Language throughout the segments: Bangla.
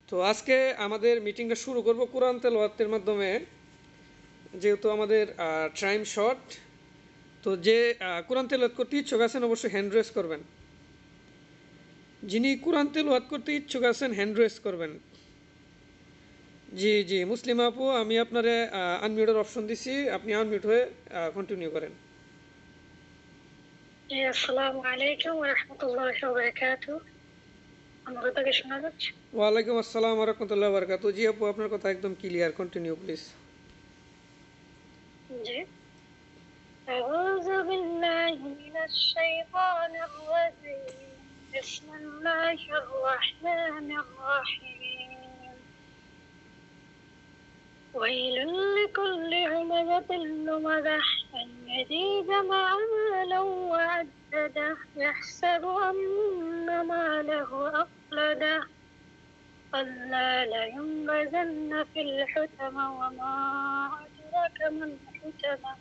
তো আজকে আমাদের মিটিংটা শুরু করব কোরআন তেলাওয়াতের মাধ্যমে, যেহেতু আমাদের টাইম শর্ট। তো যে কোরআন তেলাওয়াত করতে ইচ্ছুক আছেন অবশ্যই হ্যান্ড রেজ করবেন। যিনি কোরআন তেলাওয়াত করতে ইচ্ছুক আছেন হ্যান্ড রেজ করবেন। জি জি মুসলিম আপু, আমি আপনারে আনমিউটের অপশন দিছি, আপনি আনমিউট হয়ে কন্টিনিউ করেন। আসসালামু আলাইকুম ওয়া রাহমাতুল্লাহি ওয়া বারাকাতুহু। আমার কথা কি শোনা যাচ্ছে? ওয়ালাইকুম আসসালাম ওয়া রাহমাতুল্লাহি ওয়া বারাকাতুহু। জি আপু, আপনার কথা একদম ক্লিয়ার, কন্টিনিউ প্লিজ। জি। আউযু বিল্লাহি মিনাশ শাইতানির রাজীম। বিসমিল্লাহির রাহমানির রাহিম। ওয়াইলুল লিকুল্লি হুমাযাতিল লুমাযাহ আল্লাযী জামা'a মালান ওয়া 'আদ্দাদাহ ইয়াহসাবু আন্না মালাহু আখলাদাহ كلا لينبذن في الحطمة وما أدراك ما الحطمة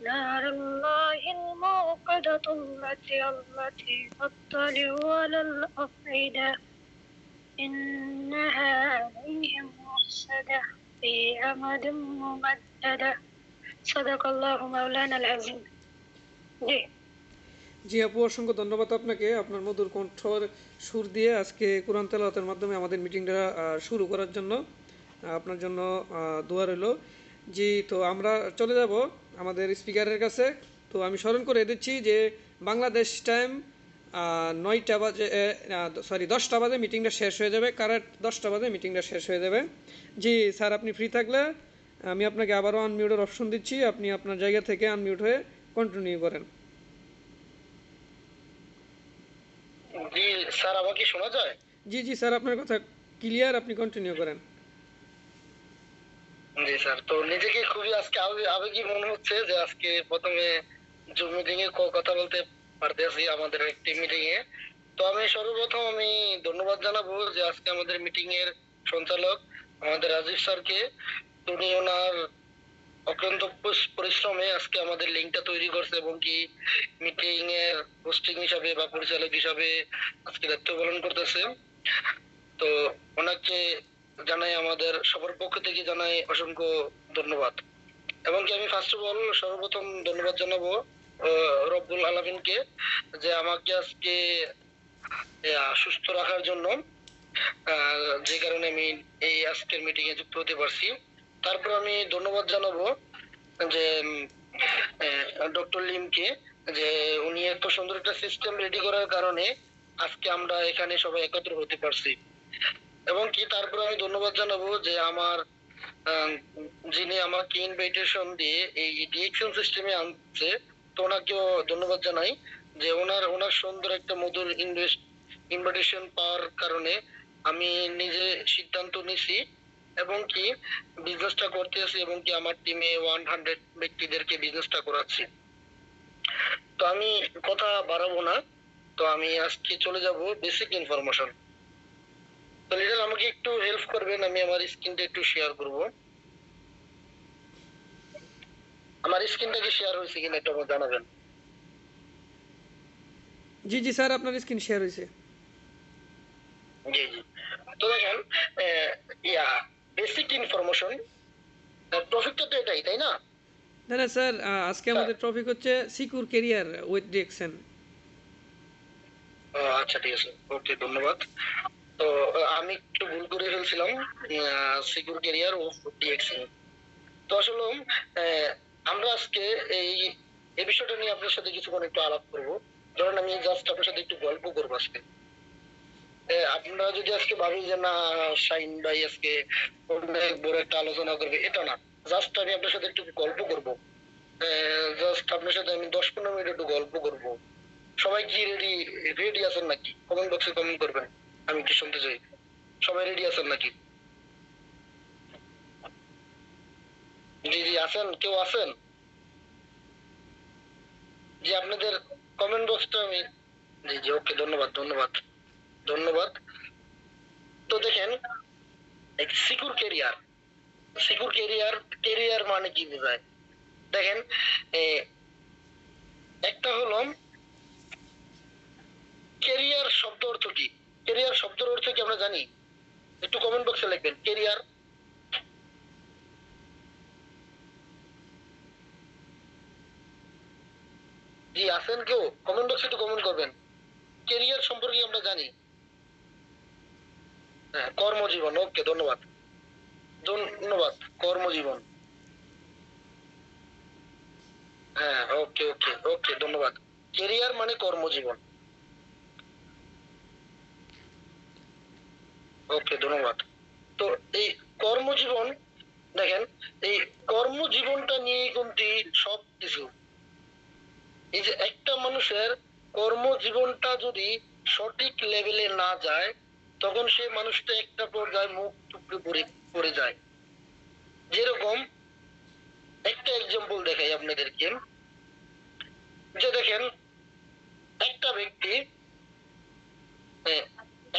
نار الله الموقدة التي تطلع على الأفئدة إنها عليهم مؤصدة في أمد ممددة صدق الله مولانا العظيم. জি আপু, অসংখ্য ধন্যবাদ আপনাকে, আপনার মধুর কণ্ঠর সুর দিয়ে আজকে কোরআন তেলাওয়াতের মাধ্যমে আমাদের মিটিংটা শুরু করার জন্য আপনার জন্য দোয়া রইল। জি, তো আমরা চলে যাব আমাদের স্পিকারের কাছে। তো আমি স্মরণ করে দিচ্ছি যে বাংলাদেশ টাইম 9টা বাজে, 10টা বাজে মিটিংটা শেষ হয়ে যাবে, কারেক্ট 10টা বাজে মিটিংটা শেষ হয়ে যাবে। জি স্যার, আপনি ফ্রি থাকলে আমি আপনাকে আবারও আনমিউটের অপশন দিচ্ছি, আপনি আপনার জায়গা থেকে আনমিউট হয়ে কন্টিনিউ করেন। জি স্যার, আমাকে শোনা যায়? জি জি স্যার, আপনার কথা ক্লিয়ার, আপনি কন্টিনিউ করেন। জি স্যার, তো নিজেকে খুবই আজকে আবেগী মনে হচ্ছে যে আজকে প্রথমে জুম মিটিং এ কথা বলতে পারতেছি আমাদের একটি মিটিং এ। তো আমি সর্বপ্রথম ধন্যবাদ জানাবো যে আজকে আমাদের মিটিং এর সঞ্চালক আমাদের রাজীব স্যারকে। উনি ওনার অক্লান্ত পরিশ্রমে আজকে আমাদের লিঙ্কটা তৈরি করছে এবং কি মিটিং এর হোস্টিং হিসাবে বা পরিচালক হিসাবে আজকে দায়িত্ব পালন করতেছে। তো ওনাকে জানাই, আমাদের সবার পক্ষ থেকে জানাই অসংখ্য ধন্যবাদ। এবং কি আমি ফার্স্ট অফ অল সর্বপ্রথম ধন্যবাদ জানাবো রব্বুল আলামিনকে, যে আমাকে আজকে সুস্থ রাখার জন্য, যে কারণে আমি এই আজকের মিটিং এ যুক্ত হতে পারছি। তারপর আমি ধন্যবাদ জানাবো যে ডক্টর লিমকে, যে উনি এত সুন্দর একটা সিস্টেম রেডি করার কারণে আজকে আমরা এখানে সবাই একত্র হতে পারছি। এবং কি তারপর আমি ধন্যবাদ জানাবো যে আমার যিনি আমাকে ইনভাইটেশন দিয়ে এই ডিএকশন সিস্টেমে আনছে, তো ওনাকেও ধন্যবাদ জানাই যে ওনার সুন্দর একটা মধুর ইনভাইটেশন পাওয়ার কারণে আমি নিজে সিদ্ধান্ত নিছি এবং কি বিজনেসটা করতে আছি এবং কি আমার টিমে 100 ব্যক্তিদেরকে বিজনেসটা করাচ্ছি। তো আমি কথা বাড়াবো না, তো আমি আজকে চলে যাব বেসিক ইনফরমেশন। তো লিডার আমাকে একটু হেল্প করবেন, আমি আমার স্ক্রিনটা একটু শেয়ার করব। আমার স্ক্রিনটা কি শেয়ার হয়েছে কিনা একটু আমাকে জানাবেন। জি জি স্যার, আপনার স্ক্রিন শেয়ার হয়েছে। জি জি। তো দেখেন, বেসিক ইনফরমেশন টপিকটা তো এটাই, তাই না? না না স্যার, আজকে আমাদের টপিক হচ্ছে সিকিউর ক্যারিয়ার উইথ ডিএক্সএন। আচ্ছা ঠিক আছে, ওকে ধন্যবাদ। তো আমি একটু ভুল করে ফেলছিলাম, সিকিউর ক্যারিয়ার ও ডিএক্সএন। তো আসলে আমরা আজকে এই এই বিষয়টা নিয়ে আপনার সাথে কিছুক্ষণ একটু আলাপ করব। ধরেন আমি জাস্ট আপনার সাথে একটু গল্প করবো আজকে। আপনারা যদি আজকে ভাবি যে না শাহিন ভাই আজকে অনেক বড় একটা আলোচনা করবে, এটা না, জাস্ট আমি আপনার সাথে একটু গল্প করব। জাস্ট আপনার সাথে আমি 10-15 মিনিট একটু গল্প করব। সবাই কি রেডি রেডি আছেন নাকি? কমেন্ট বক্সে কমেন্ট করবেন, আমি কি শুনতে চাই। সবাই রেডি আছেন নাকি? জি জি আছেন, কেউ আছেন? জি আপনাদের কমেন্ট বক্সটা আমি, জি জি ওকে ধন্যবাদ ধন্যবাদ ধন্যবাদ। তো দেখেন, secure career, secure career, career মানে কি বোঝায়? দেখেন, একটা হলো ক্যারিয়ার শব্দ অর্থ কি? ক্যারিয়ার শব্দের অর্থ কি আমরা জানি? একটু কমেন্ট বক্সে লিখবেন কেরিয়ার। জি আছেন কেউ? কমেন্ট বক্সে একটু কমেন্ট করবেন। কেরিয়ার সম্পর্কে আমরা জানি। হ্যাঁ, কর্মজীবন। ওকে, ধন্যবাদ। ধন্যবাদ। কর্মজীবন। হ্যাঁ, ওকে ওকে ওকে, ধন্যবাদ। কেরিয়ার মানে কর্মজীবন। ওকে, ধন্যবাদ। তো এই কর্মজীবন, দেখেন, এই কর্মজীবনটা নিয়ে কিন্তু সব কিছু। এই যে একটা মানুষের কর্মজীবনটা যদি সঠিক লেভেলে না যায়, তখন সে মানুষটা একটা পর্যায়ে মুখ টুকরে পড়ে পড়ে যায়। যেরকম একটা এক্সাম্পল দেখাই আপনাদেরকে, যে দেখেন একটা ব্যক্তি, হ্যাঁ,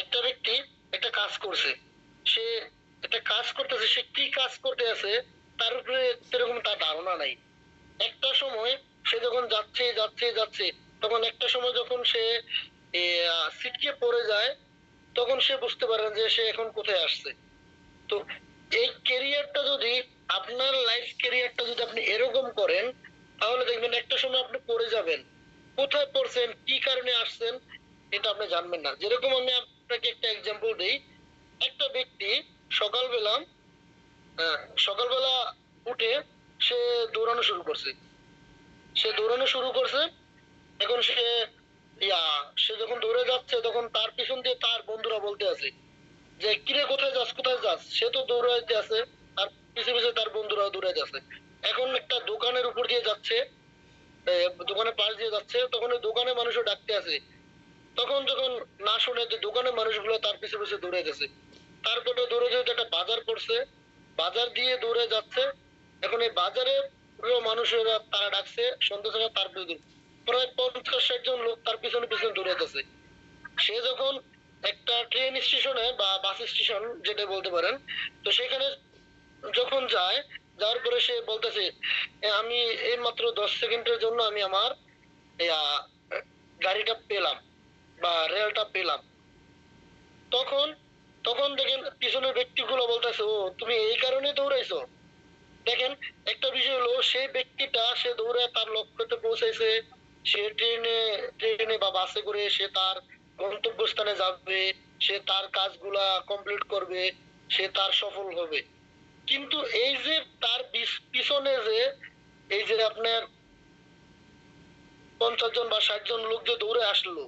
একটা ব্যক্তি একটা কাজ করছে, সে একটা কাজ করতেছে, সে কি কাজ করতে আছে তার উপরে সেরকম তার ধারণা নাই। একটা সময় সে যখন যাচ্ছে যাচ্ছে যাচ্ছে, তখন একটা সময় যখন সে ছিটকে পড়ে যায়, তখন সে বুঝতে পারে যে সে এখন কোথায় আসছে। তো এই ক্যারিয়ারটা যদি, আপনার লাইফ ক্যারিয়ারটা যদি আপনি এরকম করেন, তাহলে দেখবেন একটা সময় আপনি পড়ে যাবেন। কোথায় পড়ছেন, কি কারণে আসছেন, এটা আপনি জানবেন না। যেরকম আমি আপনাকে একটা এক্সাম্পল দিই। একটা ব্যক্তি সকালবেলা, আহ, সকালবেলা উঠে সে দৌড়ানো শুরু করছে। সে দৌড়ানো শুরু করছে। এখন সে ইয়া সে যখন দৌড়ে যাচ্ছে, তখন তার পিছন দিয়ে তার বন্ধুরা বলতে আছে যে কিরে কোথায় যাস কোথায় যাস। সে তো দৌড়াইতে আছে, তার পিছে পিছে তার বন্ধুরা দৌড়াইতে আছে। এখন একটা দোকানের উপর দিয়ে যাচ্ছে, দোকানের পাশ দিয়ে যাচ্ছে, তখন ওই দোকানের মানুষও ডাকতে আছে। তখন যখন না শুনে, যে দোকানের মানুষগুলো তার পিছে পিছে দৌড়াইতেছে। তারপরে দৌড়ে যেতে একটা বাজার পড়ছে, বাজার দিয়ে দৌড়ে যাচ্ছে। এখন এই বাজারে পুরো মানুষেরা তারা ডাকছে, সন্ধ্যা সময় তার পিছনে প্রায় 50-60 জন লোক তার পিছনে পিছনে দৌড়াইতেছে। সে যখন একটা ট্রেন স্টেশনে বা বাস স্টেশন যেটা বলতে পারেন, তো সেখানে যখন যায়, যাওয়ার পরে সে বলতেছে, আমি এই মাত্র 10 সেকেন্ডের জন্য আমি আমার আহ, গাড়িটা পেলাম বা রেলটা পেলাম। তখন তখন দেখেন পিছনের ব্যক্তিগুলো বলতেছে, ও তুমি এই কারণে দৌড়াইছো। দেখেন, একটা বিষয় হলো, সেই ব্যক্তিটা সে দৌড়ে তার লক্ষ্যতে পৌঁছাইছে। সে ট্রেনে বা বাসে করে সে তার গন্তব্যস্থানে যাবে, সে তার কাজগুলা কমপ্লিট করবে, সে তার সফল হবে। কিন্তু এই যে তার পিছনে যে এই যে আপনার 50 জন বা 60 জন লোক যে দৌড়ে আসলো,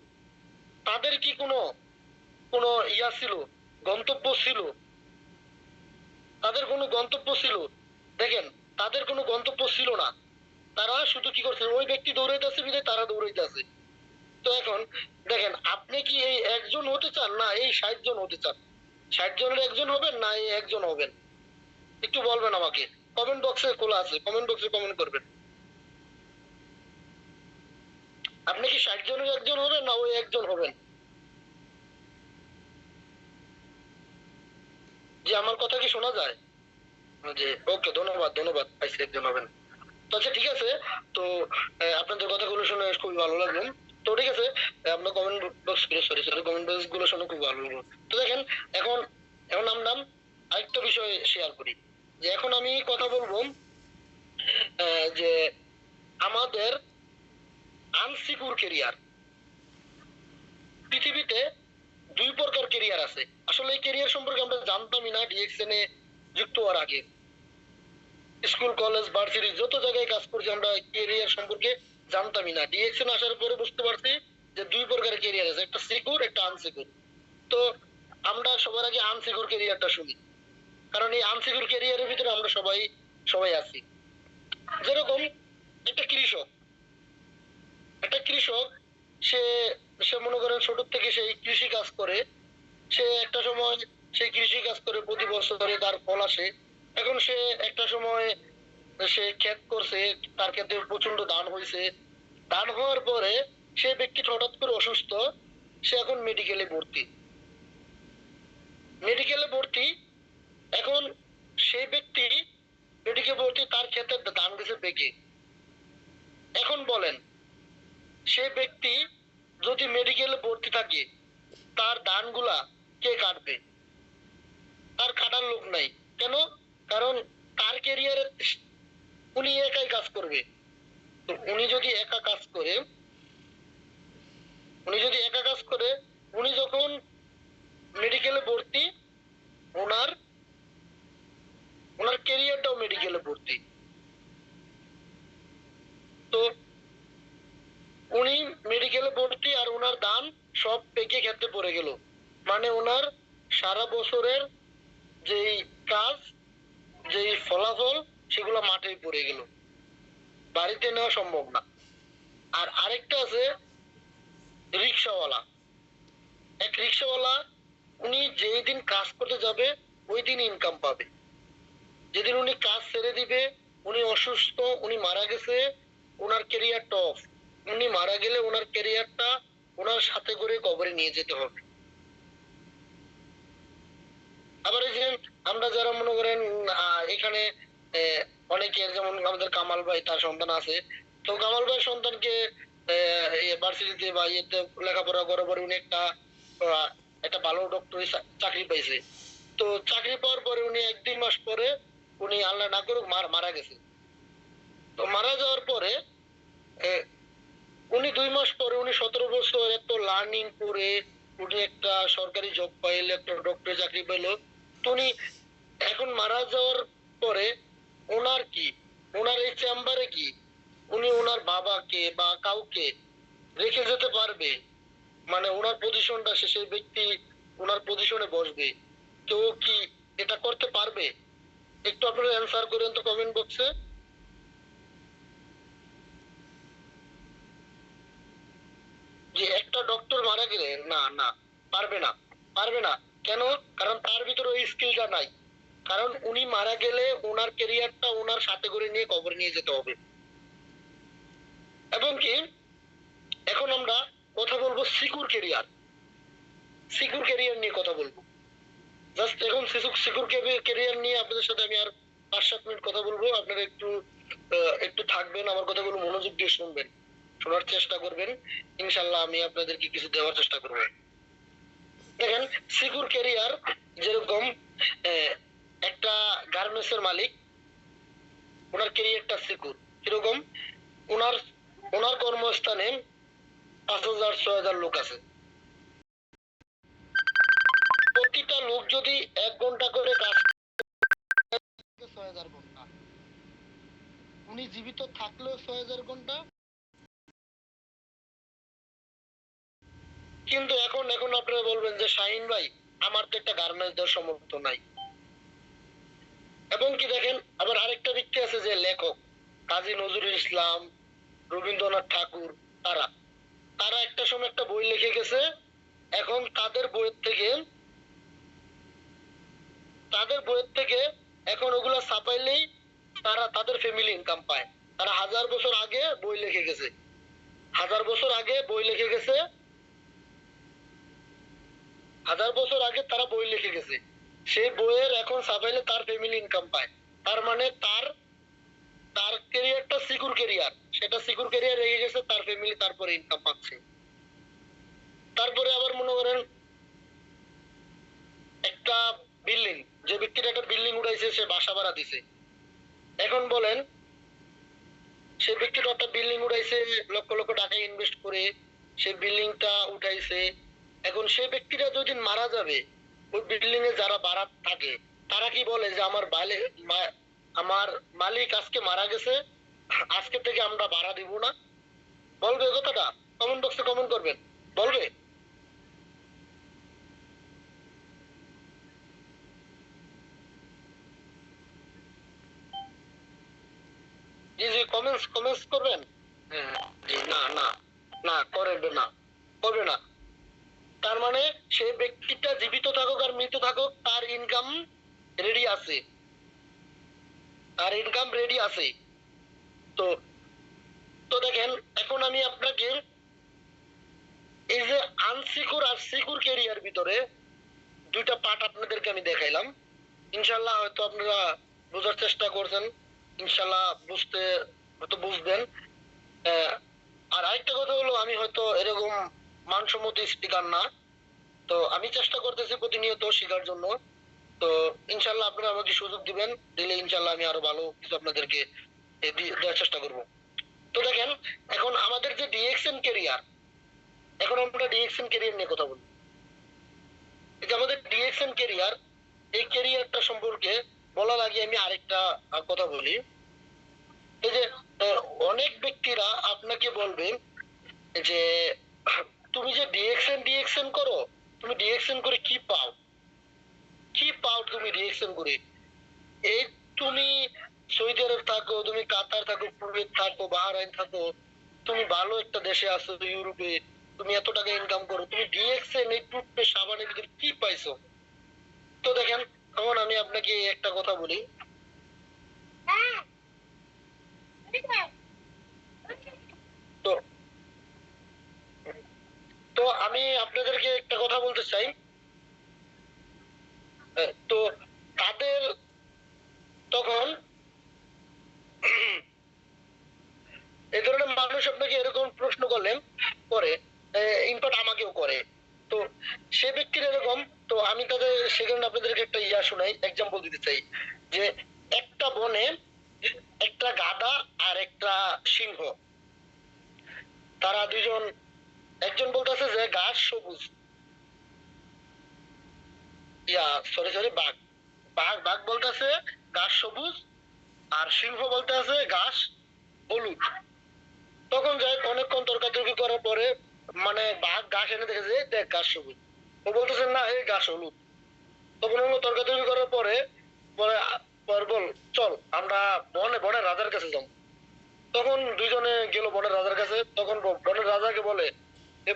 তাদের কি কোনো কোনো ইয়া ছিল, গন্তব্য ছিল? তাদের কোনো গন্তব্য ছিল? দেখেন, তাদের কোনো গন্তব্য ছিল না। তারা শুধু কি করছে, ওই ব্যক্তি দৌড়াইতেছে বিধায় তারা দৌড়াইতেছে। তো এখন দেখেন, আপনি কি এই একজন হতে চান, না এই 60 জন হতে চান? 60 জনের একজন হবেন, না এই একজন হবেন? একটু বলবেন আমাকে। কমেন্ট বক্সে খোলা আছে, কমেন্ট বক্সে কমেন্ট করবেন। আপনি কি 60 জনের একজন হবেন, না ওই একজন হবেন? যে আমার কথা কি শোনা যায়? যে ওকে, ধন্যবাদ ধন্যবাদ, পাইছি একজন হবেন। তো আচ্ছা, ঠিক আছে। তো আপনাদের কথাগুলো শুনে খুবই ভালো লাগলো। তো ঠিক আছে, আপনার comment box, sorry sorry, comment box গুলো শুনে খুব ভালো লাগলো। তো দেখেন, এখন এখন আমরা আরেকটা বিষয় শেয়ার করি। যে এখন আমি কথা বলবো যে আমাদের আনসিকিউর কেরিয়ার। পৃথিবীতে 2 প্রকার কেরিয়ার আছে। আসলে এই কেরিয়ার সম্পর্কে আমরা জানতামই না ডিএক্সএন এ যুক্ত হওয়ার আগে। স্কুল কলেজ ভার্সিটি যত জায়গায় কাজ করছি, আমরা কেরিয়ার সম্পর্কে জানতামই না। ডিএক্সএন আসার পরে বুঝতে পারছি যে 2 প্রকারের কেরিয়ার আছে, একটা সিকিউর একটা আনসিকিউর। তো আমরা সবার আগে আনসিকিউর কেরিয়ারটা শুনি, কারণ এই আনসিকিউর কেরিয়ারের ভিতরে আমরা সবাই সবাই আছি। যেরকম একটা কৃষক, একটা কৃষক, সে সে মনে করেন ছোট থেকে সেই কৃষি কাজ করে। সে একটা সময় সেই কৃষি কাজ করে, প্রতি বছরে তার ফল আসে। এখন সে একটা সময় সে ক্ষেত করছে, তার ক্ষেতে প্রচন্ড ধান হয়েছে। ধান হওয়ার পরে সে ব্যক্তি হঠাৎ করে অসুস্থ। সে এখন মেডিকেলে ভর্তি, মেডিকেলে ভর্তি। এখন সেই ব্যক্তি মেডিকেলে ভর্তি, তার ক্ষেতে ধান গেছে পেকে। এখন বলেন, সে ব্যক্তি যদি মেডিকেলে ভর্তি থাকে, তার ধানগুলা কে কাটবে? করে, উনি যদি একা কাজ করে, উনি যখন মেডিকেলে ভর্তি, ওনার ওনার ক্যারিয়ারটাও মেডিকেলে ভর্তি। তো উনি মেডিকেলে ভর্তি আর ওনার দান সব পেকে খেতে পড়ে গেল, মানে ওনার সারা বছরের যেই কাজ, যেই ফলাফল, সেগুলো মাঠে পড়ে গেল, বাড়িতে নেওয়া সম্ভব না। আর আরেকটা আছে রিক্সাওয়ালা। এক রিক্সাওয়ালা, উনি যেই দিন কাজ করতে যাবে ওই দিন ইনকাম পাবে, যেদিন উনি কাজ ছেড়ে দিবে, উনি অসুস্থ, উনি মারা গেছে, ওনার ক্যারিয়ারটা অফ। উনি মারা গেলে ওনার ক্যারিয়ারটা ওনার সাথে করে কবরে নিয়ে যেতে হবে। আবার এই যে আমরা যারা মনে করেন এখানে অনেকের, যেমন আমাদের কামাল ভাই, তার সন্তান আছে, তো কামাল ভাইয়ের সন্তানকে ভার্সিটিতে বা ইয়েতে লেখাপড়া করার পরে উনি একটা ভালো ডক্টরি চাকরি পাইছে। তো চাকরি পাওয়ার পরে উনি 1-2 মাস পরে উনি আল্লাহ না করুক মারা গেছে। তো মারা যাওয়ার পরে উনি 2 মাস পরে, উনি 17 বছর এত লার্নিং করে উনি একটা সরকারি জব পাইলো, একটা ডক্টরি চাকরি পাইলো। তো উনি এখন মারা যাওয়ার পরে ওনার কি, ওনার এই চেম্বারে কি উনি ওনার বাবাকে বা কাউকে রেখে যেতে পারবে? মানে ওনার পজিশনটা, সেই ব্যক্তি ওনার পজিশনে বসবে, কেউ কি এটা করতে পারবে? একটু আপনারা অ্যান্সার করেন তো কমেন্ট বক্সে। যে একটা ডক্টর মারা গেলে, না না, পারবে না, পারবে না। কেন? কারণ তার ভিতরে ওই স্কিলটা নাই। কারণ উনি মারা গেলে ওনার ক্যারিয়ারটা ওনার সাথে করে নিয়ে কবরে নিয়ে যেতে হবে। এবং কি, এখন আমরা কথা বলবো সিকিউর ক্যারিয়ার। সিকিউর ক্যারিয়ার নিয়ে কথা বলবো। জাস্ট এখন সিকিউর ক্যারিয়ার নিয়ে আপনাদের সাথে আমি আর 5-7 মিনিট কথা বলবো। আপনারা একটু একটু থাকবেন, আমার কথাগুলো মনোযোগ দিয়ে শুনবেন, শোনার চেষ্টা করবেন। ইনশাল্লাহ আমি আপনাদেরকে কিছু দেওয়ার চেষ্টা করবো। দেখেন, সিকিউর ক্যারিয়ার যেরকম একটা গার্মেন্টস এর মালিক, ওনার ক্যারিয়ারটা সিকিউর। কিরকম? ওনার ওনার কর্মস্থানে 5,000-6,000 লোক আছে। প্রতিটা লোক যদি 1 ঘন্টা করে কাজ করে, 6,000 ঘন্টা। উনি জীবিত থাকলেও 6,000 ঘন্টা। কিন্তু এখন এখন আপনারা বলবেন যে শাহিন ভাই, আমার তো একটা গার্মেন্টস দেওয়ার সামর্থ্য নাই। এবং কি দেখেন, আবার আরেকটা ব্যক্তি আছে যে লেখক, কাজী নজরুল ইসলাম, রবীন্দ্রনাথ ঠাকুর, তারা তারা একটা সময় একটা বই লিখে গেছে। এখন তাদের বইয়ের থেকে এখন ওগুলা ছাপাইলেই তাদের ফ্যামিলি ইনকাম পায়। তারা 1000 বছর আগে বই লিখে গেছে, 1000 বছর আগে বই লিখে গেছে, 1000 বছর আগে তারা বই লিখে গেছে। সেই বইয়ের এখন ছাপাইলে তার ফ্যামিলি ইনকাম পায়। তার মানে তার তার ক্যারিয়ারটা সিকিউর ক্যারিয়ার, সেটা সিকিউর ক্যারিয়ার রেখে গেছে, তার ফ্যামিলি তারপরে ইনকাম পাচ্ছে। তারপরে আবার মনে করেন একটা বিল্ডিং, যে ব্যক্তিটা একটা বিল্ডিং উঠাইছে, সে বাসা ভাড়া দিছে। এখন বলেন, সে ব্যক্তিটা একটা বিল্ডিং উঠাইছে, লক্ষ লক্ষ টাকা ইনভেস্ট করে সে বিল্ডিংটা উঠাইছে। এখন সে ব্যক্তিটা যদি মারা যাবে, ওই বিল্ডিং এ যারা ভাড়া থাকে, তারা কি বলে যে আমার মালিক আজকে মারা গেছে, আজকে থেকে আমরা ভাড়া দিব না? বলবে এই কথাটা? কমেন্ট বক্সে কমেন্ট করবেন, বলবে? জি জি, কমেন্টস কমেন্টস করবেন। হ্যাঁ, জি, না না, না করবে না, করবে না। তার মানে সেই ব্যক্তিটা জীবিত থাকুক আর মৃত থাকুক, তার ইনকাম রেডি আছে, তার ইনকাম রেডি আছে। তো তো দেখেন, এখন আমি আপনাকে এই যে আনসিকিউর আর সিকিউর ক্যারিয়ার ভিতরে দুইটা পার্ট আপনাদেরকে আমি দেখাইলাম। ইনশাল্লাহ হয়তো আপনারা বোঝার চেষ্টা করছেন, ইনশাল্লাহ হয়তো বুঝবেন। আহ, আর আরেকটা কথা হলো, আমি হয়তো এরকম মানসম্মত স্পিকার না, তো আমি চেষ্টা করতেছি প্রতিনিয়ত শেখার জন্য। তো ইনশাল্লাহ আপনারা আমাকে সুযোগ দিবেন, দিলে ইনশাল্লাহ আমি আরো ভালো কিছু আপনাদেরকে দেওয়ার চেষ্টা করব। তো দেখেন এখন আমাদের যে ডিএক্সএন ক্যারিয়ার, এখন আমরা ডিএক্সএন ক্যারিয়ার নিয়ে কথা বলি। এই যে আমাদের ডিএক্সএন ক্যারিয়ার, এই ক্যারিয়ারটা সম্পর্কে বলার আগে আমি আরেকটা কথা বলি। এই যে আহ, অনেক ব্যক্তিরা আপনাকে বলবে যে তুমি যে ডিএক্সএন ডিএক্সএন করো, তুমি ডিএক্সএন করে কি পাও, কি পাও তুমি ডিএক্সএন করে? এই তুমি সৌদি আরব থাকো, তুমি কাতার থাকো, কুয়েত থাকো, বাহরাইন থাকো, তুমি ভালো একটা দেশে আছো ইউরোপে, তুমি এত টাকা ইনকাম করো, তুমি ডিএক্সএন এই টুথপেস্ট সাবানের ভিতরে কি পাইছো? তো দেখেন তখন আমি আপনাকে একটা কথা বলি। তো তো আমি আপনাদেরকে একটা কথা বলতে চাই। তো তাদের তখন এই ধরনের মানুষ আপনাকে এরকম প্রশ্ন করলেন, করে ইনফ্যাক্ট আমাকেও করে। তো সে ব্যক্তির এরকম, তো আমি তাদের সেখানে আপনাদেরকে একটা শোনাই, এক্সাম্পল দিতে চাই যে একটা বনে একটা গাধা আর একটা সিংহ, তারা দুজন, একজন বলতেছে যে ঘাস সবুজ, সরি সরি বাঘ, বাঘ বাঘ বলতেছে ঘাস সবুজ, আর সিংহ বলতেছে ঘাস হলুদ। তখন যাই অনেকক্ষণ তর্কাতর্কি করার পরে মানে বাঘ ঘাস এনে দেখেছে দেখ ঘাস সবুজ, ও বলতেছে না এই ঘাস হলুদ। তখন হলো তর্কাতর্কি করার পরে পরে পরে বল চল আমরা বনে বনের রাজার কাছে যাবো। তখন দুইজনে গেল বনের রাজার কাছে। তখন বনের রাজাকে বলে এ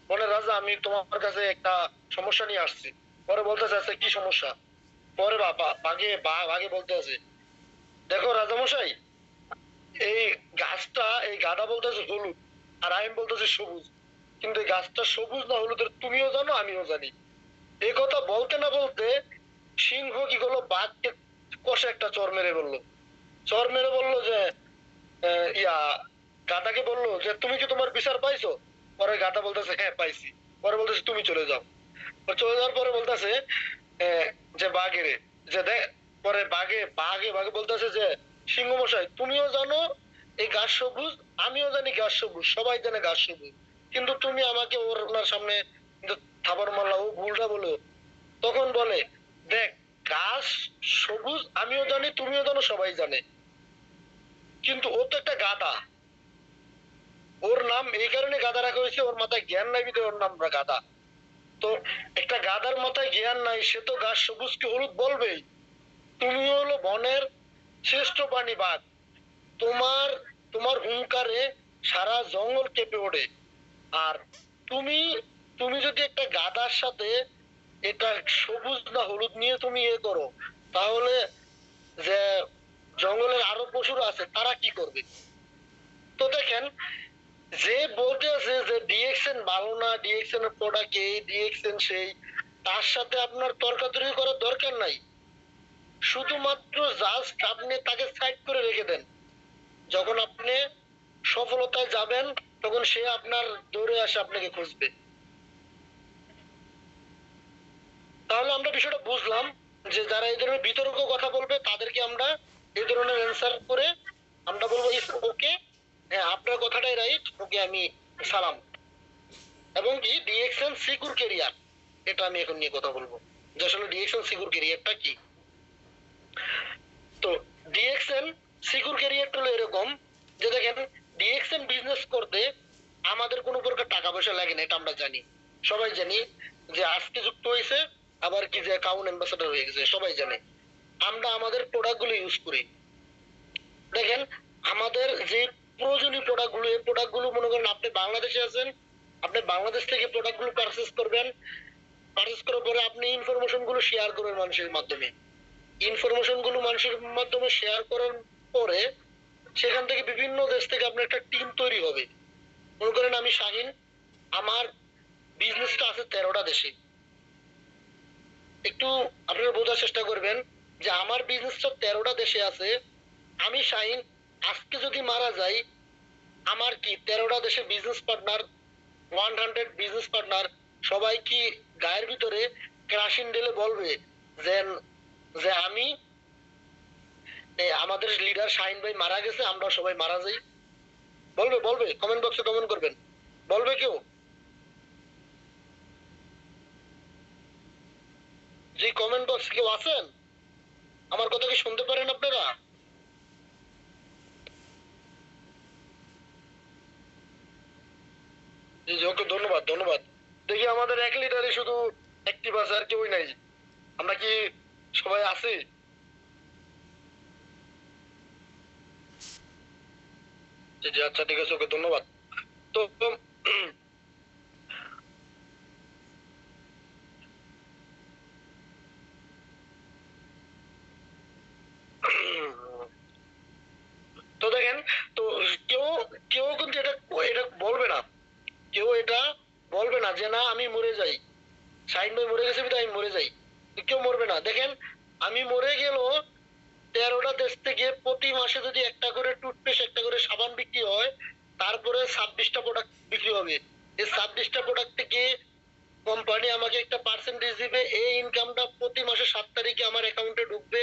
বনের রাজা, আমি তোমার কাছে একটা সমস্যা নিয়ে আসছি। পরে বলতেছে আচ্ছা কি সমস্যা? পরে বাঘে বলতে আছে দেখো রাজামশাই, এই গাছটা এই গাধা বলতেছে হলুদ আর আমি বলতেছি সবুজ, কিন্তু এই গাছটা সবুজ না হলুদের তুমিও জানো আমিও জানি। এই কথা বলতে না বলতে সিংহ কি করলো, বাঘকে কষে একটা চর মেরে বললো, চর মেরে বললো যে ইয়া গাধাকে বললো যে তুমি কি তোমার বিচার পাইছো? পরে গাধা বলতেছে হ্যাঁ পাইছি। পরে বলতেছে তুমি চলে যাও। চলে যাওয়ার পরে বলতেছে যে বাঘেরে যে দেখ, পরে বাঘে বলতেছে যে সিংহ মশাই তুমিও জানো এই ঘাস সবুজ, আমিও জানি ঘাস সবুজ, সবাই জানে ঘাস সবুজ, কিন্তু তুমি আমাকে ওনার সামনে থাপড় মারলা, ও ভুলটা বলো। তখন বলে দেখ ঘাস সবুজ আমিও জানি তুমিও জানো সবাই জানে, কিন্তু ও তো একটা গাধা, ওর নাম এই কারণে গাধা রাখা হয়েছে, ওর মাথায় জ্ঞান নাই বিধে ওর নাম গাধা। তো একটা গাধার মাথায় জ্ঞান নাই, সে তো ঘাস সবুজকে হলুদ বলবেই। তুমি হলো বনের শ্রেষ্ঠ প্রাণী বাঘ, তোমার তোমার হুঙ্কারে সারা জঙ্গল কেঁপে ওঠে। আর তুমি তুমি যদি একটা গাধার সাথে এটা সবুজ না হলুদ নিয়ে তুমি করো, তাহলে যে জঙ্গলের আরো পশুরা আছে তারা কি করবে? তো দেখেন যে বলতে আছে যে ডিএক্সএন ভালো না, ডিএক্সএন এর প্রোডাক্ট এই, ডিএক্সএন সেই, তার সাথে আপনার তর্কাতর্কি করার দরকার নাই। শুধুমাত্র জাস্ট আপনি তাকে সাইড করে রেখে দেন। যখন আপনি সফলতায় যাবেন তখন সে আপনার দৌড়ে আসে আপনাকে খুঁজবে। তাহলে আমরা বিষয়টা বুঝলাম যে যারা এই ধরনের বিতর্ক কথা বলবে তাদেরকে আমরা এই ধরনের অ্যান্সার করে আমরা বলবো ইস ওকে, হ্যাঁ আপনার কথাটাই রাইট, ওকে আমি সালাম। এবং কি ডিএক্সএন সিকিউর ক্যারিয়ার, এটা আমি এখন নিয়ে কথা বলবো যে আসলে ডিএক্সএন সিকিউর ক্যারিয়ারটা কি। তো ডিএক্সএন সিকিউর ক্যারিয়ারটা হলো এরকম যে দেখেন ডিএক্সএন বিজনেস করতে আমাদের কোনো প্রকার টাকা পয়সা লাগে না, এটা আমরা জানি, সবাই জানি যে আজকে যুক্ত হয়েছে আবার কি যে অ্যাকাউন্ট অ্যাম্বাসাডার হয়ে গেছে, সবাই জানে। আমরা আমাদের প্রোডাক্ট গুলো ইউজ করি। দেখেন আমাদের যে প্রয়োজনীয় প্রোডাক্ট গুলো, এই প্রোডাক্ট গুলো মনে করেন আপনি বাংলাদেশে আছেন, আপনি বাংলাদেশ থেকে প্রোডাক্ট গুলো পারচেস করবেন, পারচেস করার পরে আপনি ইনফরমেশন গুলো শেয়ার করবেন মানুষের মাধ্যমে, ইনফরমেশন গুলো মানুষের মাধ্যমে শেয়ার করার পরে সেখান থেকে বিভিন্ন দেশ থেকে আপনার একটা টিম তৈরি হবে। মনে করেন আমি শাহিন, আমার বিজনেসটা আছে 13টা দেশে। একটু আপনারা বোঝার চেষ্টা করবেন যে আমার বিজনেসটা 13টা দেশে আছে। আমি শাহিন আজকে যদি মারা যাই, আমার কি 13টা দেশে বিজনেস পার্টনার, 100 বিজনেস পার্টনার সবাই কি গায়ের ভিতরে কেরাসিন ঢেলে বলবে যে যে আমি আমাদের লিডার শাহিন ভাই মারা গেছে, আমরা সবাই মারা যাই? বলবে বলবে, কমেন্ট বক্সে কমেন্ট করবেন। বলবে কেউ? যে কমেন্ট বক্সে কেউ আছেন? আমার কথা কি শুনতে পারেন আপনারা? জি জি, ওকে, ধন্যবাদ ধন্যবাদ। দেখি আমাদের 1 লিটারে শুধু অ্যাক্টিভ আছে, আর কেউই নাই। আমরা কি সবাই আছি? জি জি, আচ্ছা ঠিক আছে, ওকে, ধন্যবাদ। তো তো দেখেন, তো কেউ কেউ কিন্তু এটা এটা বলবে না, কেউ এটা বলবে না যে না আমি মরে যাই, শাহিন ভাই মরে গেছে বিধায় আমি মরে যাই। কেউ মরবে না। দেখেন, আমি মরে গেল 13টা দেশ থেকে প্রতি মাসে যদি একটা করে টুথপেস্ট, একটা করে সাবান বিক্রি হয়, তারপরে 26টা প্রোডাক্ট বিক্রি হবে। এই 26টা প্রোডাক্ট থেকে কোম্পানি আমাকে একটা পার্সেন্টেজ দিবে। এই ইনকামটা প্রতি মাসে 7 তারিখে আমার অ্যাকাউন্টে ঢুকবে।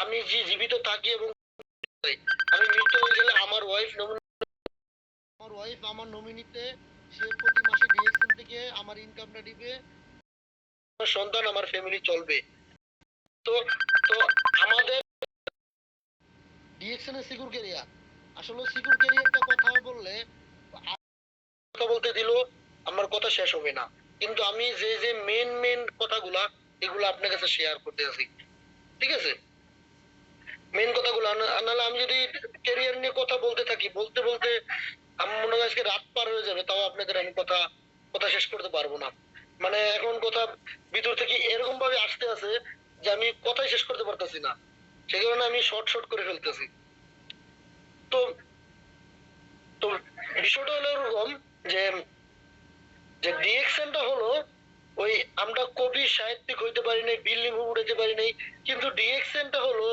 আমি যে জীবিত থাকি এবং আমি মৃত হয়ে গেলে আমার ওয়াইফ আমার নমিনিতে, সে প্রতি মাসে ডিএক্সএন থেকে আমার ইনকামটা দিবে। আমার সন্তান, আমার ফ্যামিলি চলবে। তো তো আমাদের ডিএক্সএন এর সিকিউর ক্যারিয়ার, আসলে সিকিউর ক্যারিয়ারটা কথা বললে কথা বলতে দিল আমার কথা শেষ হবে না। কিন্তু আমি যে যে মেন কথাগুলা, এগুলো আপনার কাছে শেয়ার করতে আছি, ঠিক আছে? মেন কথাগুলো, নাহলে আমি যদি ক্যারিয়ার নিয়ে কথা বলতে থাকি, বলতে বলতে আমার মনে হয় আজকে রাত পার হয়ে যাবে, তাও আপনাদের আমি কথা কথা শেষ করতে পারবো না। মানে এখন কথা ভিতর থেকে এরকম ভাবে আসতে আছে যে আমি কথাই শেষ করতে পারতেছি না, সেই কারণে আমি শর্ট শর্ট করে ফেলতেছি। তো তো বিষয়টা হলো এরকম যে যে ডিএকশনটা হলো ওই, আমরা কবি সাহিত্যিক হইতে পারি নাই, বিল্ডিং উড়াইতে পারি নাই, কিন্তু ডিএকশনটা হলো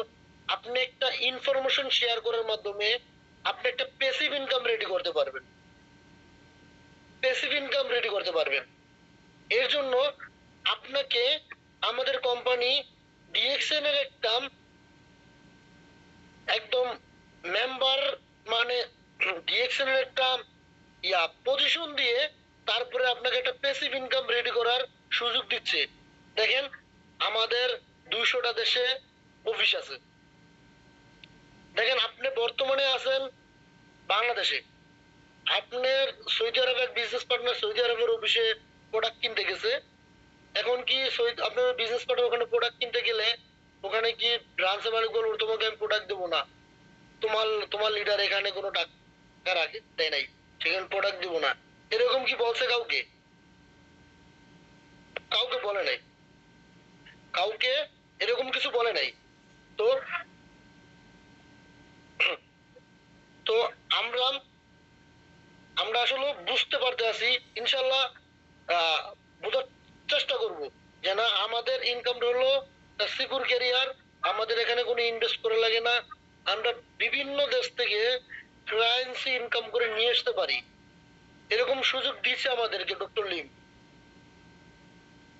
আপনি একটা ইনফরমেশন শেয়ার করার মাধ্যমে আপনি একটা প্যাসিভ ইনকাম রেডি করতে পারবেন। প্যাসিভ ইনকাম রেডি করতে পারবেন। এর জন্য আপনাকে আমাদের কোম্পানি ডিএক্সএন এর একটা একদম মেম্বার, মানে ডিএক্সএন এর একটা পজিশন দিয়ে তারপরে আপনাকে একটা প্যাসিভ ইনকাম রেডি করার সুযোগ দিচ্ছে। দেখেন, আমাদের 200টা দেশে অফিস আছে। দেখেন, আপনি বর্তমানে আছেন বাংলাদেশে, আপনার সৌদি আরবের বিজনেস পার্টনার সৌদি আরবের অফিসে প্রোডাক্ট কিনতে গেছে। এখন কি আপনার বিজনেস পার্টনার ওখানে প্রোডাক্ট কিনতে গেলে ওখানে কি ব্রাঞ্চের মালিক বলবো তোমাকে আমি প্রোডাক্ট দেবো না, তোমার তোমার লিডার এখানে কোনো টাকা রাখে দেয় নাই, সেখানে প্রোডাক্ট দিব না, এরকম কি বলছে কাউকে? কাউকে বলে নাই, কাউকে এরকম কিছু বলে নাই। তো তো আমরা আমরা আসলে বুঝতে পারতে আছি, ইনশাল্লাহ আহ বোঝার চেষ্টা করব যে না, আমাদের ইনকামটা হলো সিকিউর ক্যারিয়ার, আমাদের এখানে কোনো ইনভেস্ট করা লাগে না, আমরা বিভিন্ন দেশ থেকে কারেন্সি ইনকাম করে নিয়ে আসতে পারি। এরকম সুযোগ দিচ্ছে আমাদেরকে ডক্টর লিম।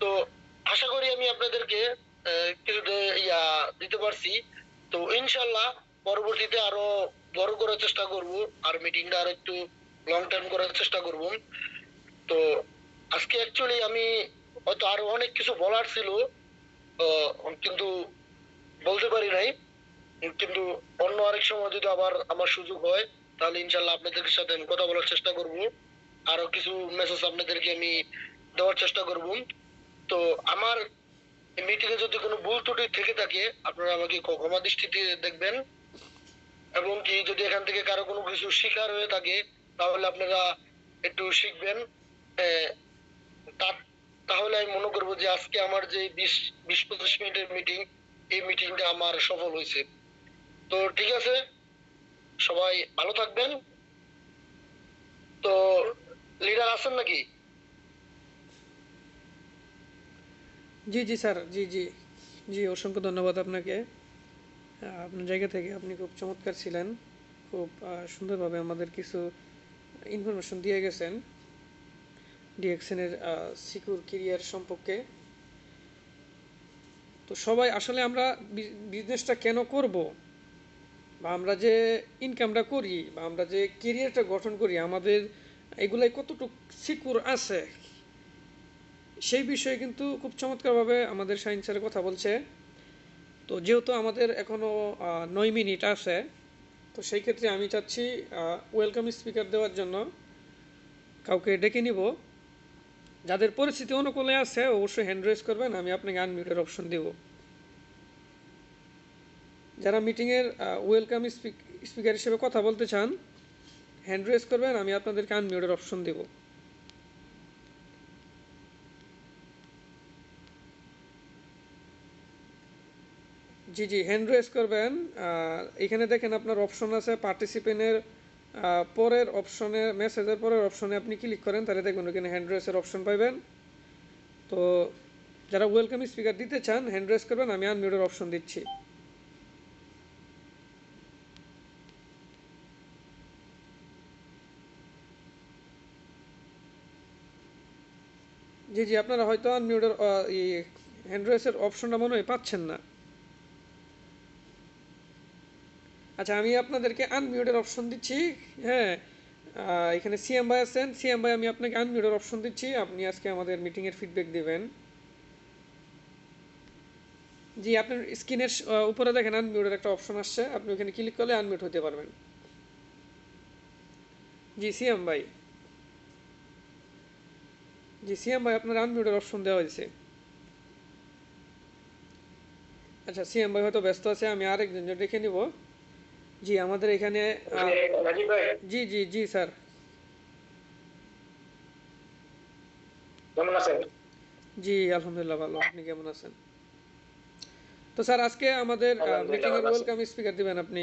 তো আশা করি আমি আপনাদেরকে কিছু দিতে পারছি। তো ইনশাল্লাহ পরবর্তীতে আরো বড় করার চেষ্টা করব, আর মিটিংটা আরো একটু লং টার্ম করার চেষ্টা করব। তো আজকে অ্যাকচুয়ালি আমি হয়তো আরো অনেক কিছু বলার ছিল, কিন্তু বলতে পারি নাই। কিন্তু অন্য আরেক সময় যদি আবার আমার সুযোগ হয়, তাহলে ইনশাল্লাহ আপনাদের সাথে আমি কথা বলার চেষ্টা করব, আরো কিছু মেসেজ আপনাদেরকে আমি দেওয়ার চেষ্টা করব। তো আমার মিটিং এ যদি কোনো ভুল ত্রুটি থেকে থাকে, আপনারা আমাকে ক্ষমা দৃষ্টিতে দেখবেন, এবং কি যদি এখান থেকে কারো কোনো কিছু শিকার হয়ে থাকে, তাহলে আপনারা একটু শিখবেন। আহ, তাহলে আমি মনে করবো যে আজকে আমার যে 20-25 মিনিটের মিটিং, এই মিটিংটা আমার সফল হয়েছে। তো ঠিক আছে, সবাই ভালো থাকবেন। তো লিডার আছেন নাকি? জি জি স্যার, জি জি জি, অসংখ্য ধন্যবাদ আপনাকে। আপনার জায়গা থেকে আপনি খুব চমৎকার ছিলেন, খুব সুন্দরভাবে আমাদের কিছু ইনফরমেশন দিয়ে গেছেন ডিএক্সএনের সিকিউর কেরিয়ার সম্পর্কে। তো সবাই আসলে আমরা বিজনেসটা কেন করব, বা আমরা যে ইনকামটা করি বা আমরা যে কেরিয়ারটা গঠন করি আমাদের এগুলাই কতটুকু সিকিউর আছে সেই বিষয়ে কিন্তু খুব চমৎকারভাবে আমাদের শাহিন স্যার কথা বলছে। তো যেহেতু আমাদের এখনও 9 মিনিট আছে, তো সেই ক্ষেত্রে আমি চাচ্ছি ওয়েলকাম স্পিকার দেওয়ার জন্য কাউকে ডেকে নিব। যাদের পরিস্থিতি অনুকূলে আছে অবশ্যই হ্যান্ড রেজ করবেন, আমি আপনাকে আনমিউটের অপশন দেব। যারা মিটিংয়ের ওয়েলকাম স্পিকার হিসেবে কথা বলতে চান হ্যান্ড রেজ করবেন, আমি আপনাদেরকে আনমিউটের অপশন দেব। জি জি, হ্যান্ড রেজ করবেন। এখানে দেখেন আপনার অপশন আছে পার্টিসিপেন্টের পরের অপশনে, মেসেজের পরের অপশনে আপনি ক্লিক করেন, তাহলে দেখবেন ওখানে হ্যান্ড রেজের অপশন পাবেন। তো যারা ওয়েলকাম স্পিকার দিতে চান হ্যান্ড রেজ করবেন, আমি আনমিউটের অপশন দিচ্ছি। জি জি, আপনারা হয়তো আনমিউটের হ্যান্ড রেজের অপশনটা মনে হয় পাচ্ছেন না। আচ্ছা, আমি আপনাদেরকে আনমিউটের অপশন দিচ্ছি। হ্যাঁ, এখানে সিএম ভাই আছেন, সিএম ভাই আমি আপনাকে আনমিউটের অপশন দিচ্ছি, আপনি আজকে আমাদের মিটিংয়ের ফিডব্যাক দিবেন। জি, আপনার স্ক্রিনের উপরে দেখেন আনমিউটের একটা অপশন আসছে, আপনি ওখানে ক্লিক করলে আনমিউট হতে পারবেন। জি সিএম ভাই, জি সিএম ভাই আপনার আনমিউটের অপশন দেওয়া হয়েছে। আচ্ছা, সিএম ভাই হয়তো ব্যস্ত আছে, আমি আরেকজন দেখে নিব। জি আমাদের এখানে রাজীব ভাই, জি জি জি স্যার। কেমন আছেন? জি আলহামদুলিল্লাহ ভালো, আপনি কেমন আছেন? তো স্যার আজকে আমাদের আলহামদুলিল্লাহ মিটিংয়ের ভালো আছি। ওয়েলকাম স্পিকার দিবেন আপনি,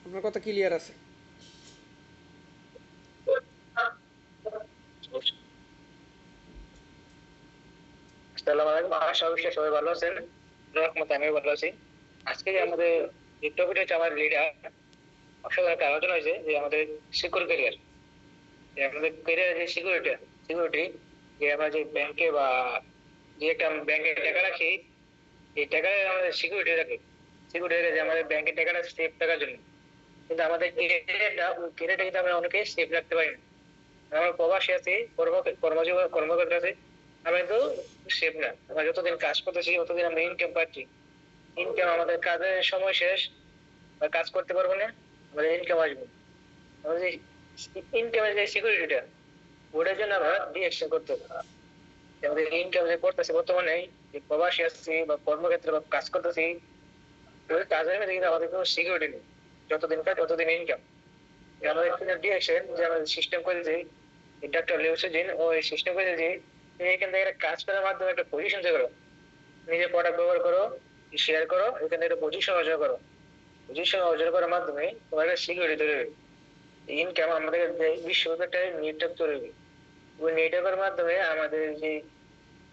আপনার কথা ক্লিয়ার আছে? আসসালামু আলাইকুম, আশা করি সবাই ভালো আছেন। রহমতে আমিও ভালো আছি। আজকে আমাদের যে টপিক হচ্ছে আমার লিডার অসাধারণ একটা আলোচনা হয়েছে যে আমাদের সিকিউর ক্যারিয়ার, যে আমাদের ক্যারিয়ার যে সিকিউরিটি যে আমরা যে ব্যাংকে বা যে একটা ব্যাংকে টাকা রাখি, এই টাকায় আমাদের সিকিউরিটি রাখে। সিকিউরিটি যে আমাদের ব্যাংকের টাকাটা সেফ থাকার জন্য, কিন্তু আমাদের ক্যারিয়ারটা ওই ক্যারিয়ারটা কিন্তু আমরা অনেকে সেফ রাখতে পারি না। আমরা প্রবাসী আছি, কর্মজীবী কর্মকর্তা আছি, আমরা কিন্তু সেফ না। আমরা যতদিন কাজ করতেছি ততদিন আমরা ইনকাম পাচ্ছি। ইনকাম আমাদের কাজের সময় শেষ, আমরা কাজ করতে পারবো না, আমাদের ইনকাম আসবে না। আমাদের ইনকামের যে সিকিউরিটিটা, ওটার জন্য আমরা ডিএকশন করতে হবে। আমাদের ইনকাম যে করতেছি বর্তমানে, যে প্রবাসী আছি বা কর্মক্ষেত্রে বা কাজ করতেছি, ওই কাজের মধ্যে কিন্তু আমাদের কোনো সিকিউরিটি নেই। যতদিন কাজ ততদিন ইনকাম। আমাদের কিন্তু ডিরেকশন যে আমাদের সিস্টেম করে যে ডক্টর লিউসিডিন ও এই সিস্টেম করে যে তুমি এখান থেকে একটা কাজ করার মাধ্যমে একটা পজিশন তৈরি করো, নিজের প্রোডাক্ট ব্যবহার করো, শেয়ার করো, এখান থেকে একটা পজিশন অর্জন করো। পজিশন অর্জন করার মাধ্যমে তোমার একটা সিকিউরিটি তৈরি হবে। ইনকাম আমাদের বিশ্বব্যাপী একটা নেটওয়ার্ক তৈরি হবে। ওই নেটওয়ার্কের মাধ্যমে আমাদের যে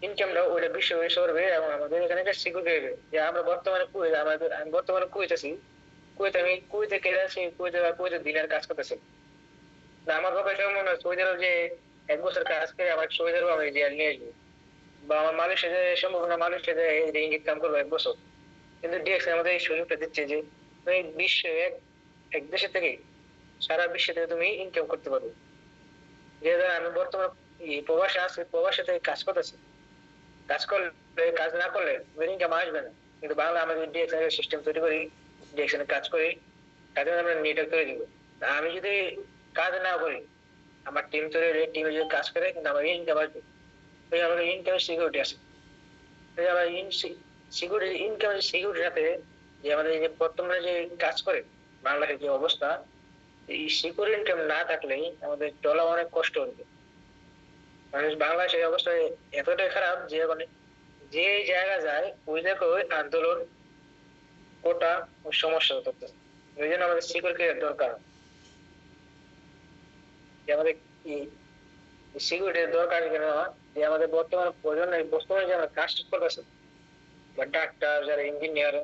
ইনকামটা ওইটা বিশ্বব্যাপী করবে এবং আমাদের এখানে একটা সিকিউরিটি হবে। যে আমরা বর্তমানে আমি বর্তমানে কুয়েত আছি, আমি কুয়েতে কেটে আছি, কুয়েতে দিনের কাজ করতেছি। না, আমার পক্ষে সম্ভব মনে হয় সৌদি আরব যে 1 বছর কাজ করে আমার সৌদি আরব আমি যে নিয়ে আসবো, বা আমার মালয়েশিয়া যে সম্ভব না, মালয়েশিয়া যে ইঙ্গিত কাম করবো 1 বছর। কিন্তু ডিএক্স আমাদের এই সুযোগটা দিচ্ছে যে তুমি বিশ্বে এক দেশে থেকে সারা বিশ্বে থেকে তুমি ইনকাম করতে পারবে। যেহেতু আমি বর্তমানে প্রবাসে আছি, প্রবাসে থেকে কাজ করতেছি, কাজ করলে কাজ না করলে ইনকাম আসবে না। কিন্তু বাংলা আমাদের ডিএক্স সিস্টেম তৈরি করি, ডিএক্স কাজ করি, কাজে আমরা নেটওয়ার্ক তৈরি দিব। আমি যদি কাজ না করি, আমার টিম তৈরি, টিমে যদি কাজ করে কিন্তু আমার ইনকাম আসবে। আমাদের ইনকামের সিকিউরিটি আছে। আমার সিকিউরিটি, ইনকামের সিকিউরিটির সাথে যে আমাদের যে বর্তমানে যে কাজ করে বাংলাদেশের যে অবস্থা, এই সিকিউর ইনকাম না থাকলেই আমাদের চলা অনেক কষ্ট হবে। মানুষ বাংলাদেশের অবস্থা এতটাই খারাপ যে মানে যে জায়গা যায় ওই জায়গায় ওই আন্দোলন, কোটা ও সমস্যা হতে। ওই জন্য আমাদের সিকিউরিটি দরকার। যে আমাদের সিকিউরিটির দরকার কেন, যে আমাদের বর্তমানে যে আমরা কাজ করতেছি, বা ডাক্তার যারা, ইঞ্জিনিয়ার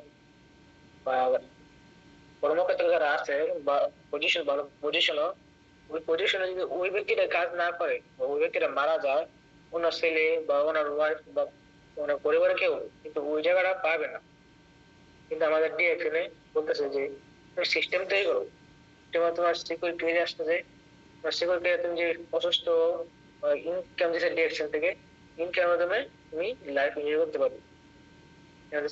বা কর্মক্ষেত্রে যারা আছে, বা ভালো পজিশনও, ওই পজিশনে যদি ওই ব্যক্তিটা কাজ না করে বা ওই ব্যক্তিটা মারা যায়, ওনার ছেলে বা ওনার ওয়াইফ বা ওনার পরিবারের কেউ কিন্তু ওই জায়গাটা পাবে না। কিন্তু আমাদের ডিএক্সএনে বলতেছে যে তুমি সিস্টেম তৈরি করো, তোমার সিকিউরিটি আসতেছে, তোমার সিকিউরিটি তুমি যে অসুস্থ ইনকাম দিচ্ছে ডিরেকশন থেকে, ইনকামের মাধ্যমে তুমি লাইফ এনজয় করতে পারবে।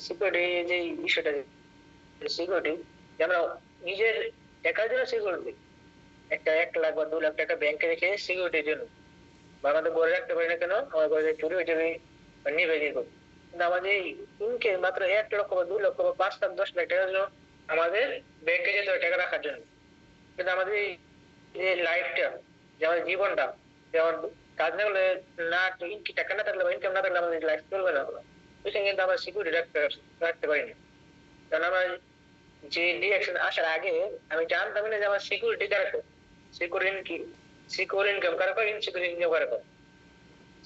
সিকিউরিটি যে বিষয়টা, সিকিউরিটি যে আমরা নিজের টাকার জন্য সিকিউরিটি, একটা 1 লাখ বা 2 লাখ টাকা ব্যাংকে রেখে সিকিউরিটির জন্য, বা আমাদের ঘরে রাখতে পারি না কেন, আমার ঘরে চুরি হয়ে যাবে বা নিবে গিয়ে করবে। কিন্তু আমাদের ইনকে মাত্র 1 লক্ষ বা 2 লক্ষ বা 5 লাখ 10 লাখ টাকার জন্য আমাদের ব্যাংকে যেতে হয় টাকা রাখার জন্য। কিন্তু আমাদের এই যে লাইফটা, যে আমাদের জীবনটা, যে আমার কাজ না করলে, না টাকা না থাকলে বা ইনকাম না থাকলে আমাদের লাইফ চলবে না। ওইখানে কিন্তু আমরা সিকিউরিটি রাখতে পারি না। কারণ আমার যে ডিরেকশন আসার আগে আমি জানতাম না যে আমার সিকিউরিটি কারা করে, সিকিউরিটি কি, সিকিউর ইনকাম কারা করে, ইনসিকিউর ইনকাম কারা করে।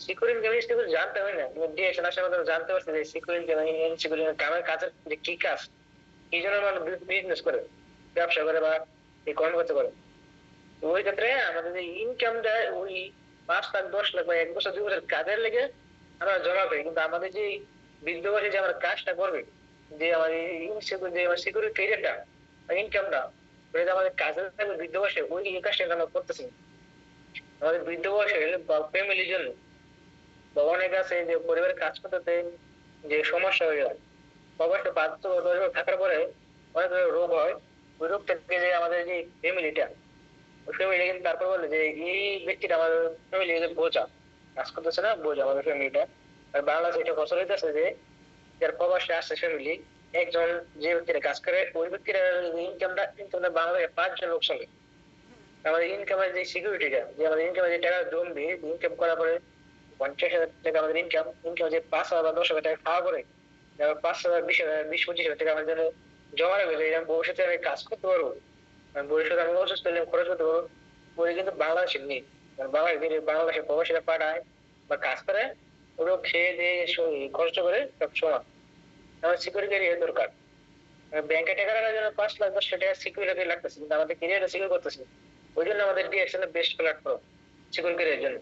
সিকিউর ইনকাম জিনিসটা জানতে হয় না, তুমি ডিরেকশন আসার মধ্যে জানতে পারছি যে সিকিউর ইনকাম ইনসিকিউর ইনকামের কাজের যে কি কাজ, কি জন্য মানুষ বিজনেস করে, ব্যবসা করে বা এই কর্মকর্তা করে। তো ওই ক্ষেত্রে আমাদের যে ইনকামটা ওই 5 লাখ 10 লাখ বা 1 বছর 2 বছর কাজের লেগে আমরা জমা করি, কিন্তু আমাদের যে বৃদ্ধ বয়সে যে আমরা কাজটা করবে, যে আমার ইনসিকিউর যে আমার সিকিউরিটি ক্যারিয়ারটা বা ইনকামটা, ওটা যে আমাদের কাজের থাকবে বৃদ্ধ বয়সে, ওই কাজটা আমরা করতেছি না। আমাদের বৃদ্ধ বয়সে বা ফ্যামিলির জন্য বা অনেক আছে যে পরিবারের কাজ করতে যে সমস্যা হয়ে যায়, অবশ্যই 5 বছর থাকার পরে অনেক ধরনের রোগ হয়। ওই রোগ থেকে যে আমাদের যে ফ্যামিলিটা, ওই ফ্যামিলি কিন্তু তারপর বলে যে এই ব্যক্তিটা আমাদের ফ্যামিলি বোঝা, কাজ করতেছে না, বোঝা আমাদের ফ্যামিলিটা। আর বাংলাদেশে এটা বছর হইতেছে যে যার প্রবাসে আসছে ফ্যামিলি, একজন যে ব্যক্তিরা কাজ করে ওই ব্যক্তিরা ইনকামটা বাংলাদেশে 5 জন লোক চলে। আমাদের ইনকামের যে সিকিউরিটিটা, যে আমাদের ইনকামের যে টাকা জমবে, ইনকাম করার পরে 50,000 টাকা আমাদের ইনকাম যে 5,000 বা 10,000 টাকা খাওয়া পরে 5,000 20,000 20-25,000 টাকা আমার জন্য জমা রাখবে, এরকম ভবিষ্যতে আমি কাজ করতে পারবো, ভবিষ্যতে আমি অসুস্থ হলে খরচ করতে পারবো। ওই কিন্তু বাংলাদেশের নেই। বাংলাদেশের প্রবাসীরা পাঠায় বা কাজ করে, ওগুলো খেয়ে দিয়ে খরচ করে সব সমান। আমার সিকিউরিটি দরকার। ব্যাংকে টাকা রাখার জন্য 5 লাখ 10 লাখ টাকা সিকিউরিটি লাগতেছে, কিন্তু আমাদের ক্যারিয়ারটা সিকিউর করতেছে। ওই জন্য আমাদের ডিএক্সএল বেস্ট প্ল্যাটফর্ম সিকিউর ক্যারিয়ারের জন্য।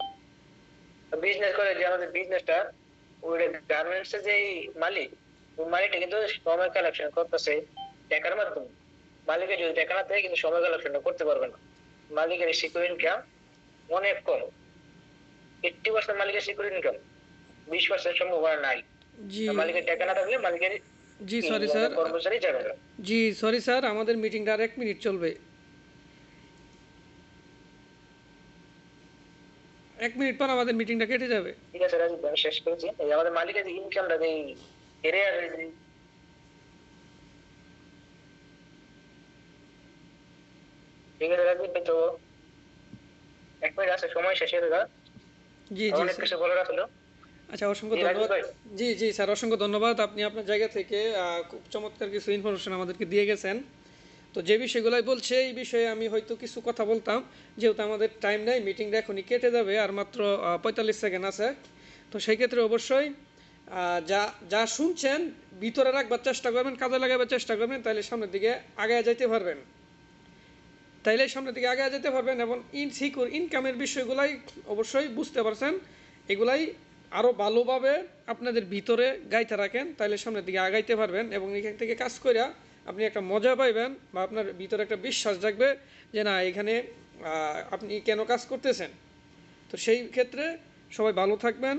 বিজনেস করে যে আমাদের বিজনেসটা, ওই গার্মেন্টস এর যে মালিক, ওই মালিকটা কিন্তু সময় কালেকশন করতেছে টাকার মাধ্যমে। মালিকের যদি টাকা না থাকে কিন্তু সময় কালেকশনটা করতে পারবে না। মালিকের সিকিউর ইনকাম অনেক কম, 80% মালিকের সিকিউর ইনকাম, 20% সম্ভাবনা নাই। জি মালিকের টাকা না থাকলে মালিকের জি সরি স্যার, কর্মচারী যাবে না। জি সরি স্যার, আমাদের মিটিংটা আর 1 মিনিট চলবে। 1 মিনিট পর আমাদের মিটিংটা কেটে যাবে। ঠিক আছে রাজীব, আমি শেষ করেছি। এই আমাদের মালিকের যে ইনকামটা, যে ক্যারিয়ার, ঠিক আছে রাজীব, তো 1 মিনিট আছে, সময় শেষ হয়ে গেল। জি জি অনেক স্যার। কিছু বলার ছিল। আচ্ছা, অসংখ্য জি রাজীব ধন্যবাদ। ভাই, জি জি স্যার, অসংখ্য ধন্যবাদ। আপনি আপনার জায়গা থেকে খুব চমৎকার কিছু ইনফরমেশন আমাদেরকে দিয়ে গেছেন। তো যে বিষয়গুলোই বলছে, এই বিষয়ে আমি হয়তো কিছু কথা বলতাম, যেহেতু আমাদের টাইম নেই, মিটিংটা এখনই কেটে যাবে, আর মাত্র 45 সেকেন্ড আছে। তো সেই ক্ষেত্রে অবশ্যই যা যা শুনছেন ভিতরে রাখবার চেষ্টা করবেন, কাজে লাগাবার চেষ্টা করবেন, তাহলে সামনের দিকে আগে যেতে পারবেন, এবং ইনসিকিউর ইনকামের বিষয়গুলাই অবশ্যই বুঝতে পারছেন। এগুলাই আরও ভালোভাবে আপনাদের ভিতরে গাইতে রাখেন, তাহলে সামনের দিকে আগাইতে পারবেন, এবং এখান থেকে কাজ করে আপনি একটা মজা পাইবেন, বা আপনার ভিতরে একটা বিশ্বাস জাগবে যে না, এখানে আপনি কেন কাজ করতেছেন। তো সেই ক্ষেত্রে সবাই ভালো থাকবেন,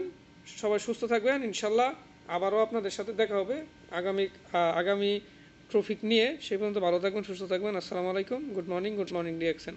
সবাই সুস্থ থাকবেন, ইনশাল্লাহ আবারও আপনাদের সাথে দেখা হবে আগামী ট্রফিক নিয়ে। সেই পর্যন্ত ভালো থাকবেন, সুস্থ থাকবেন। আসসালামু আলাইকুম, গুড মর্নিং ডিরেকশন।